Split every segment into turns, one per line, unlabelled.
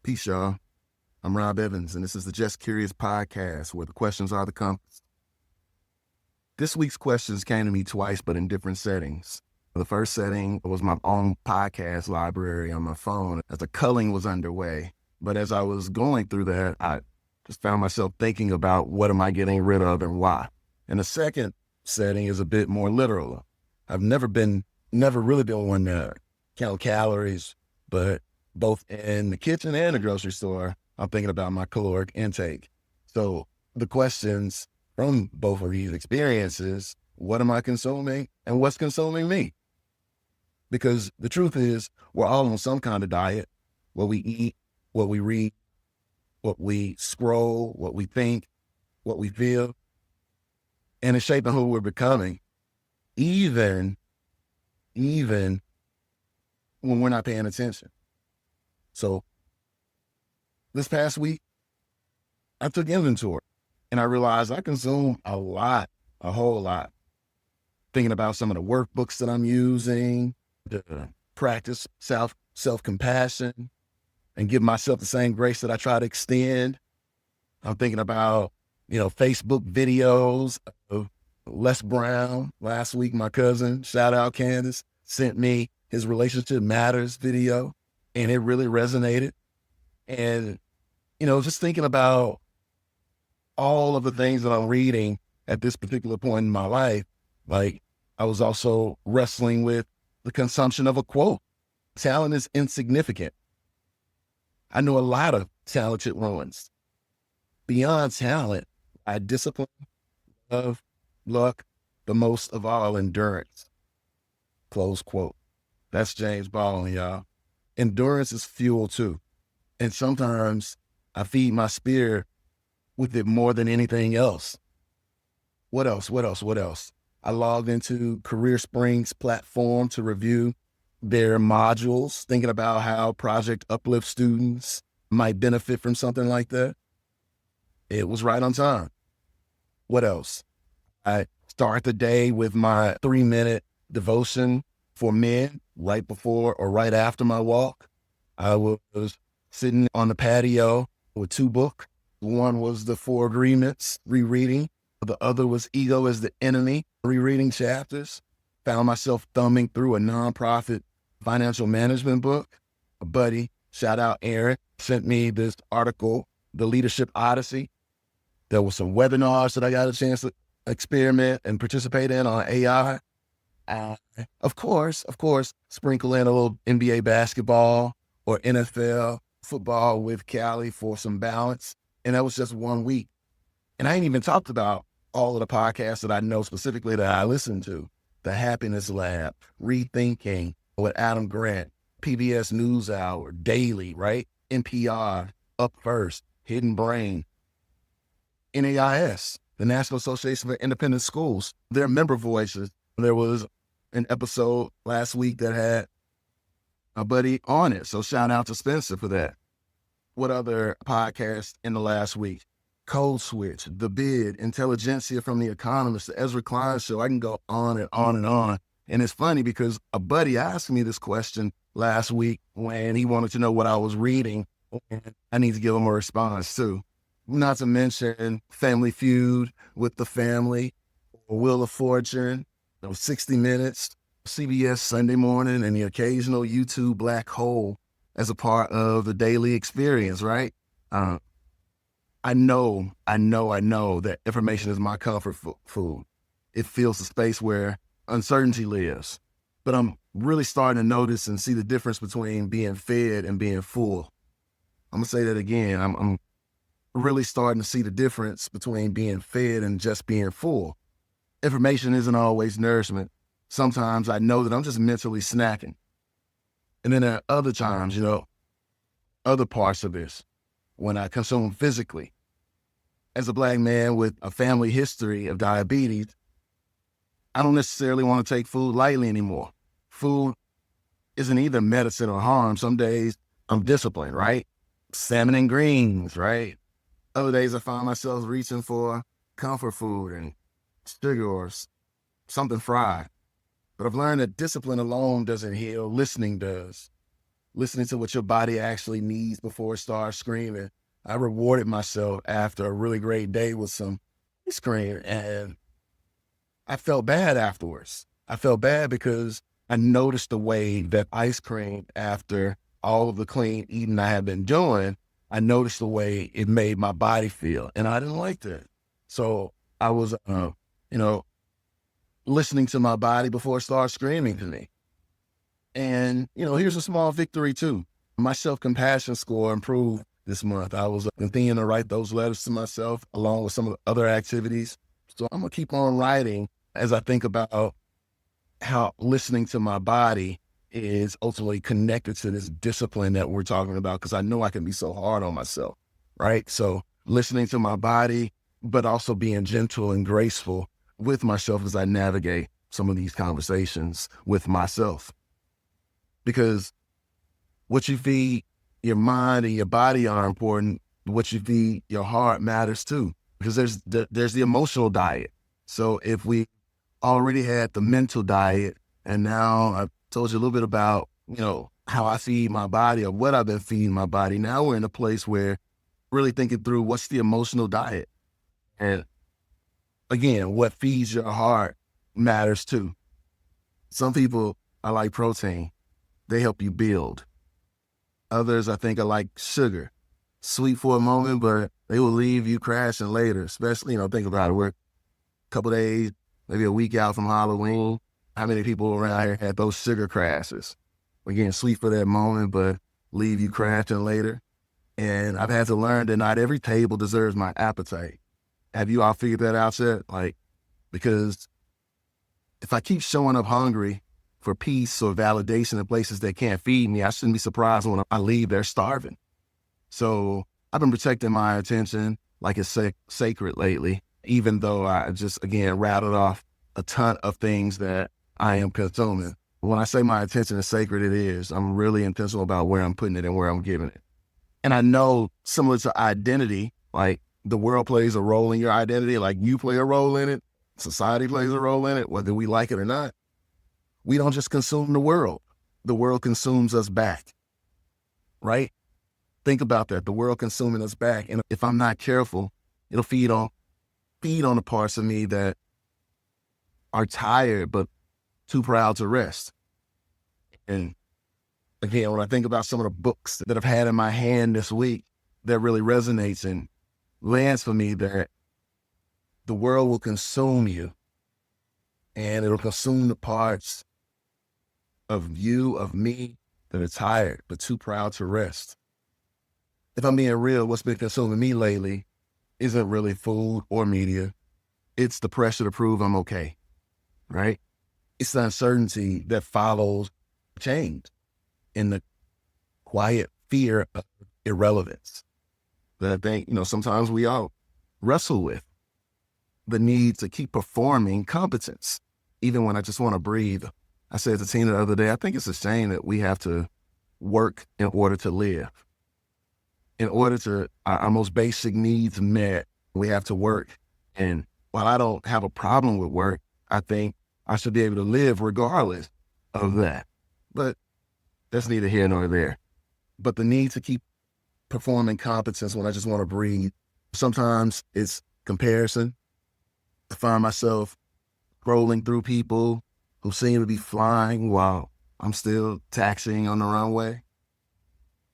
Peace, y'all. I'm Rob Evans, and this is the Just Curious podcast where the questions are the compass. This week's questions came to me twice, but in different settings. The first setting was my own podcast library on my phone as the culling was underway. But as I was going through that, I just found myself thinking about what am I getting rid of and why. And the second setting is a bit more literal. I've never really been one to count calories, but both in the kitchen and the grocery store, I'm thinking about my caloric intake. So the questions from both of these experiences, what am I consuming and what's consuming me? Because the truth is, we're all on some kind of diet. What we eat, what we read, what we scroll, what we think, what we feel, and it's shaping who we're becoming, even when we're not paying attention. So this past week, I took inventory and I realized I consume a whole lot. Thinking about some of the workbooks that I'm using to practice self-compassion and give myself the same grace that I try to extend. I'm thinking about, Facebook videos of Les Brown. Last week, my cousin, shout out Candace, sent me his Relationship Matters video, and it really resonated. And, just thinking about all of the things that I'm reading at this particular point in my life, like I was also wrestling with the consumption of a quote. Talent is insignificant. I know a lot of talented ones. Beyond talent, I discipline, love, luck, but most of all, endurance. Close quote. That's James Baldwin, y'all. Endurance is fuel too. And sometimes I feed my spirit with it more than anything else. What else? I logged into Career Spring's platform to review their modules, thinking about how Project Uplift students might benefit from something like that. It was right on time. What else? I start the day with my 3-minute devotion for men right before or right after my walk. I was sitting on the patio with 2 books. One was The 4 Agreements, rereading. The other was Ego is the Enemy, rereading chapters. Found myself thumbing through a nonprofit financial management book. A buddy, shout out Aaron, sent me this article, The Leadership Odyssey. There were some webinars that I got a chance to experiment and participate in on AI. Of course, sprinkle in a little NBA basketball or NFL football with Cali for some balance. And that was just 1 week. And I ain't even talked about all of the podcasts that I know specifically that I listen to. The Happiness Lab, Rethinking with Adam Grant, PBS NewsHour, Daily, right? NPR, Up First, Hidden Brain, NAIS, the National Association for Independent Schools, their member voices. There was an episode last week that had a buddy on it. So shout out to Spencer for that. What other podcasts in the last week? Code Switch, The Bid, Intelligentsia from The Economist, the Ezra Klein Show. I can go on and on and on. And it's funny because a buddy asked me this question last week when he wanted to know what I was reading. And I need to give him a response too. Not to mention Family Feud with the Family, Wheel of Fortune, 60 Minutes, CBS Sunday Morning, and the occasional YouTube Black Hole as a part of the daily experience, right? I know that information is my comfort food. It fills the space where uncertainty lives. But I'm really starting to notice and see the difference between being fed and being full. I'm gonna say that again. I'm really starting to see the difference between being fed and just being full. Information isn't always nourishment. Sometimes I know that I'm just mentally snacking. And then there are other times, other parts of this, when I consume physically. As a Black man with a family history of diabetes, I don't necessarily want to take food lightly anymore. Food isn't either medicine or harm. Some days I'm disciplined, right? Salmon and greens, right? Other days I find myself reaching for comfort food and sugar or something fried. But I've learned that discipline alone doesn't heal, listening does. listening to what your body actually needs before it starts screaming. I rewarded myself after a really great day with some ice cream, and I felt bad afterwards. I felt bad because I noticed the way that ice cream, after all of the clean eating I had been doing, I noticed the way it made my body feel, and I didn't like that. So I was, you know, listening to my body before it started screaming to me. And, here's a small victory too. My self-compassion score improved this month. I was continuing to write those letters to myself along with some of the other activities. So I'm going to keep on writing as I think about how listening to my body is ultimately connected to this discipline that we're talking about, because I know I can be so hard on myself, right? So listening to my body, but also being gentle and graceful with myself as I navigate some of these conversations with myself. Because what you feed your mind and your body are important. What you feed your heart matters too, because there's the emotional diet. So if we already had the mental diet, and now I've told you a little bit about, how I feed my body or what I've been feeding my body. Now we're in a place where really thinking through what's the emotional diet. And again, what feeds your heart matters too. Some people are like protein. They help you build. Others, I think, are like sugar. Sweet for a moment, but they will leave you crashing later, especially, think about it. We're a couple days, maybe a week out from Halloween. How many people around here had those sugar crashes? Again, sweet for that moment, but leave you crashing later. And I've had to learn that not every table deserves my appetite. Have you all figured that out yet? Because if I keep showing up hungry for peace or validation in places that can't feed me, I shouldn't be surprised when I leave, they're starving. So I've been protecting my attention like it's sacred lately, even though I just, again, rattled off a ton of things that I am consuming. When I say my attention is sacred, it is. I'm really intentional about where I'm putting it and where I'm giving it. And I know, similar to identity, like the world plays a role in your identity, like you play a role in it, society plays a role in it, whether we like it or not. We don't just consume the world consumes us back, right? Think about that, the world consuming us back. And if I'm not careful, it'll feed on the parts of me that are tired, but too proud to rest. And again, when I think about some of the books that I've had in my hand this week, that really resonates and lands for me, that the world will consume you, and it'll consume the parts of you, of me, that are tired, but too proud to rest. If I'm being real, what's been consuming me lately isn't really food or media. It's the pressure to prove I'm okay, right? It's the uncertainty that follows change and the quiet fear of irrelevance that I think, sometimes we all wrestle with. The need to keep performing competence, even when I just want to breathe. I said to Tina the other day, I think it's a shame that we have to work in order to live. In order to our most basic needs met, we have to work. And while I don't have a problem with work, I think I should be able to live regardless of that. But that's neither here nor there. But the need to keep performing competence when I just want to breathe, sometimes it's comparison. I find myself scrolling through people who seem to be flying while I'm still taxiing on the runway.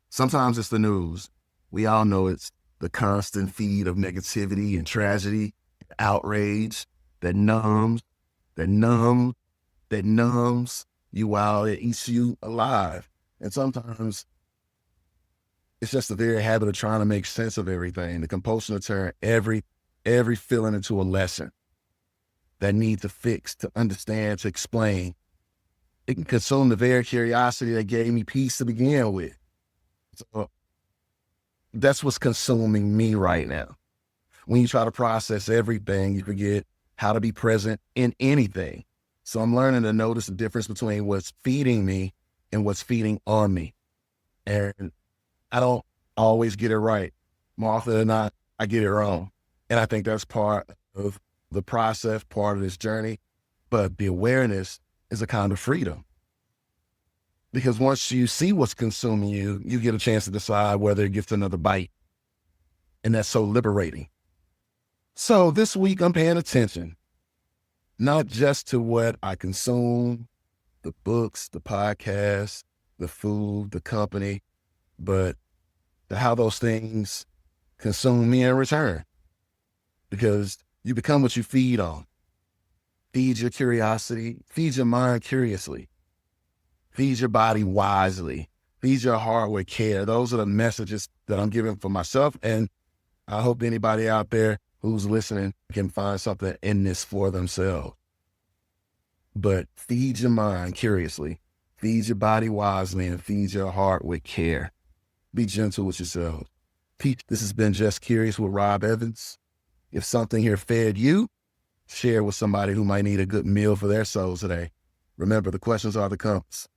Sometimes it's the news. We all know it's the constant feed of negativity and tragedy, outrage that numbs you while it eats you alive. And sometimes it's just the very habit of trying to make sense of everything, the compulsion to turn every feeling into a lesson that need to fix, to understand, to explain. It can consume the very curiosity that gave me peace to begin with. So that's what's consuming me right now. When you try to process everything, you forget how to be present in anything. So I'm learning to notice the difference between what's feeding me and what's feeding on me. And I don't always get it right. More often than not, I get it wrong. And I think that's part of the process, part of this journey. But the awareness is a kind of freedom. Because once you see what's consuming you, you get a chance to decide whether it gets another bite. And that's so liberating. So this week I'm paying attention, not just to what I consume, the books, the podcasts, the food, the company, but to how those things consume me in return. Because you become what you feed on. Feed your curiosity, feed your mind curiously, feed your body wisely, feed your heart with care. Those are the messages that I'm giving for myself. And I hope anybody out there who's listening can find something in this for themselves. But feed your mind curiously, feed your body wisely, and feed your heart with care. Be gentle with yourself. This has been Just Curious with Rob Evans. If something here fed you, share with somebody who might need a good meal for their souls today. Remember, the questions are the compass.